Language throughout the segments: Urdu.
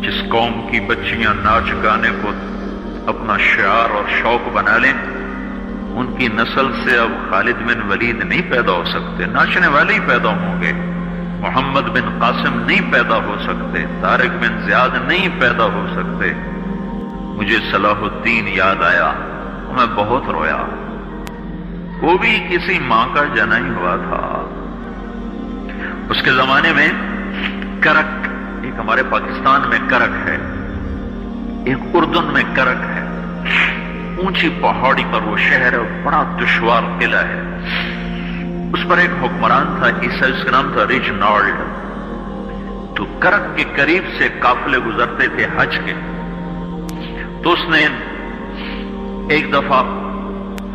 جس قوم کی بچیاں ناچ گانے کو اپنا شعار اور شوق بنا لیں، ان کی نسل سے اب خالد بن ولید نہیں پیدا ہو سکتے، ناچنے والے ہی پیدا ہوں گے۔ محمد بن قاسم نہیں پیدا ہو سکتے، طارق بن زیاد نہیں پیدا ہو سکتے۔ مجھے صلاح الدین یاد آیا، میں بہت رویا۔ وہ بھی کسی ماں کا جنا ہی ہوا تھا۔ اس کے زمانے میں کرک، ایک ہمارے پاکستان میں کرک ہے، ایک اردن میں کرک ہے، اونچی پہاڑی پر وہ شہر ہے، بڑا دشوار قلعہ ہے۔ اس پر ایک حکمران تھا عیسائی، اس کا نام تھا ریجنالڈ۔ تو کرک کے قریب سے قافلے گزرتے تھے حج کے، تو اس نے ایک دفعہ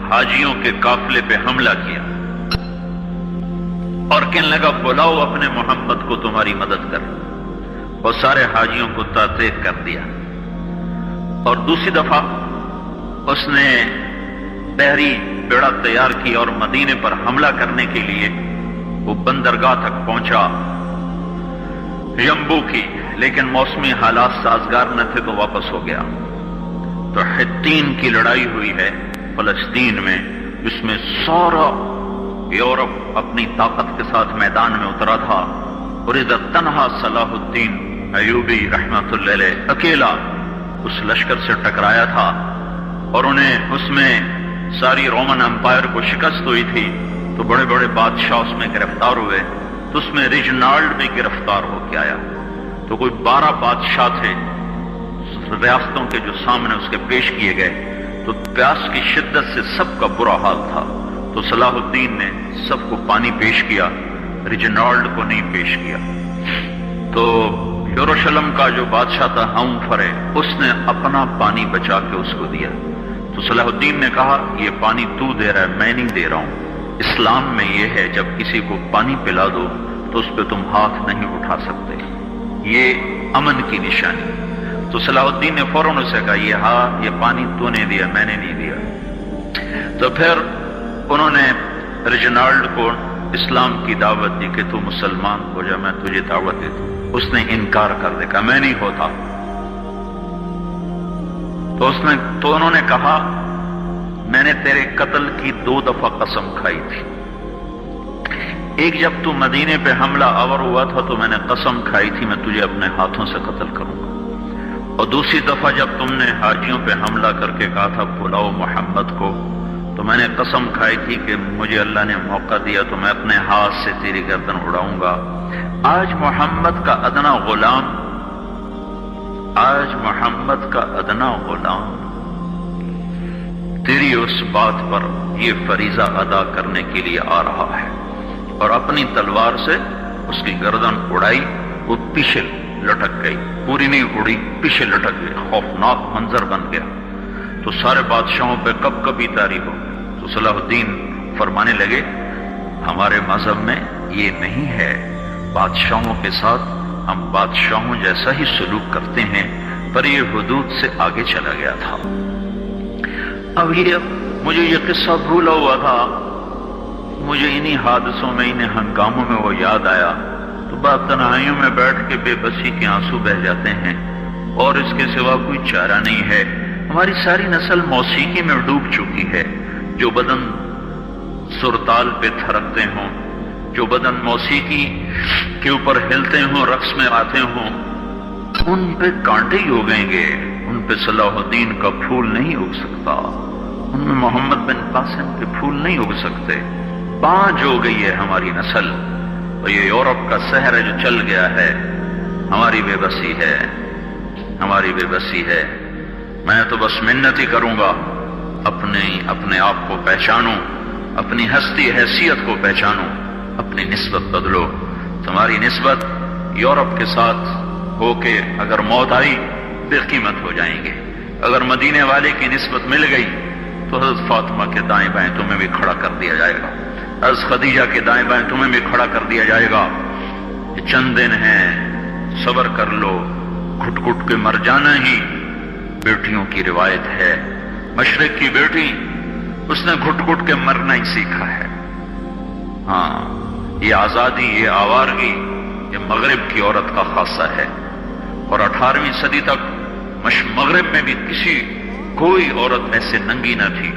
حاجیوں کے قافلے پہ حملہ کیا اور کہنے لگا بلاؤ اپنے محمد کو تمہاری مدد کر، اور سارے حاجیوں کو تعطیق کر دیا۔ اور دوسری دفعہ اس نے بحری بیڑا تیار کی اور مدینے پر حملہ کرنے کے لیے وہ بندرگاہ تک پہنچا ینبو کی، لیکن موسمی حالات سازگار نہ تھے تو واپس ہو گیا۔ تو حطین کی لڑائی ہوئی ہے فلسطین میں، جس میں سارا یورپ اپنی طاقت کے ساتھ میدان میں اترا تھا، اور ادھر تنہا صلاح الدین ایوبی رحمت اللہ علیہ اکیلا اس لشکر سے ٹکرایا تھا، اور انہیں اس میں ساری رومن امپائر کو شکست ہوئی تھی۔ تو بڑے بڑے بادشاہ اس میں گرفتار ہوئے، تو اس میں ریجنالڈ بھی گرفتار ہو کے آیا۔ تو کوئی 12 بادشاہ تھے ریاستوں کے جو سامنے اس کے پیش کیے گئے، تو پیاس کی شدت سے سب کا برا حال تھا۔ تو صلاح الدین نے سب کو پانی پیش کیا، ریجنالڈ کو نہیں پیش کیا۔ تو یروشلم کا جو بادشاہ تھا ہم فرے، اس نے اپنا پانی بچا کے اس کو دیا۔ تو صلاح الدین نے کہا یہ پانی تو دے رہا ہے، میں نہیں دے رہا ہوں۔ اسلام میں یہ ہے جب کسی کو پانی پلا دو تو اس پہ تم ہاتھ نہیں اٹھا سکتے، یہ امن کی نشانی۔ تو صلاح الدین نے فوراً اسے کہا یہ پانی تو نے دیا، میں نے نہیں دیا۔ تو پھر انہوں نے ریجنالڈ کو اسلام کی دعوت دی کہ تو مسلمان ہو جا، میں تجھے دعوت دیتا ہوں۔ اس نے انکار کر دیا، کہا میں نہیں ہوتا۔ تو انہوں نے کہا میں نے تیرے قتل کی 2 دفعہ قسم کھائی تھی۔ ایک جب تو مدینے پہ حملہ آور ہوا تھا تو میں نے قسم کھائی تھی میں تجھے اپنے ہاتھوں سے قتل کروں گا، اور دوسری دفعہ جب تم نے حاجیوں پہ حملہ کر کے کہا تھا بلاؤ محمد کو، تو میں نے قسم کھائی تھی کہ مجھے اللہ نے موقع دیا تو میں اپنے ہاتھ سے تیری گردن اڑاؤں گا۔ آج محمد کا ادنا غلام تیری اس بات پر یہ فریضہ ادا کرنے کے لیے آ رہا ہے، اور اپنی تلوار سے اس کی گردن اڑائی، وہ پیچھے لٹک گئی، پوری نہیں اڑی، پیچھے لٹک گئی۔ خوفناک منظر بن گیا۔ تو سارے بادشاہوں پہ کب کبھی طاری ہو گئی۔ تو صلاح الدین فرمانے لگے ہمارے مذہب میں یہ نہیں ہے، بادشاہوں کے ساتھ ہم بادشاہوں جیسا ہی سلوک کرتے ہیں، پر یہ حدود سے آگے چلا گیا تھا۔ اب مجھے یہ قصہ بھولا ہوا تھا، مجھے انہی حادثوں میں، انہی ہنگاموں میں وہ یاد آیا، تو بعد تنہائیوں میں بیٹھ کے بے بسی کے آنسو بہہ جاتے ہیں، اور اس کے سوا کوئی چارہ نہیں ہے۔ ہماری ساری نسل موسیقی میں ڈوب چکی ہے، جو بدن سرتال پہ تھرکتے ہوں، جو بدن موسیقی کے اوپر ہلتے ہوں، رقص میں آتے ہوں، ان پہ کانٹے ہی اگیں گے، ان پہ صلاح الدین کا پھول نہیں اگ سکتا، ان میں محمد بن قاسم کے پھول نہیں اگ سکتے۔ بانجھ ہو گئی ہے ہماری نسل، اور یہ یورپ کا سحر ہے جو چل گیا ہے، ہماری بے بسی ہے، ہماری بے بسی ہے۔ میں تو بس منت ہی کروں گا اپنے آپ کو پہچانوں، اپنی ہستی حیثیت کو پہچانوں، اپنی نسبت بدلو۔ تمہاری نسبت یورپ کے ساتھ ہو کے اگر موت آئی بے قیمت ہو جائیں گے، اگر مدینے والے کی نسبت مل گئی تو حضرت فاطمہ کے دائیں بائیں تمہیں بھی کھڑا کر دیا جائے گا، حضرت خدیجہ کے دائیں بائیں تمہیں بھی کھڑا کر دیا جائے گا۔ یہ چند دن ہیں، صبر کر لو، گھٹ گھٹ کے مر جانا ہی بیٹیوں کی روایت ہے۔ مشرق کی بیٹی، اس نے گھٹ گھٹ کے مرنا ہی سیکھا ہے۔ ہاں، یہ آزادی، یہ آوارگی، یہ مغرب کی عورت کا خاصہ ہے۔ اور 18ویں صدی تک مغرب میں بھی کوئی عورت ایسے ننگی نہ تھی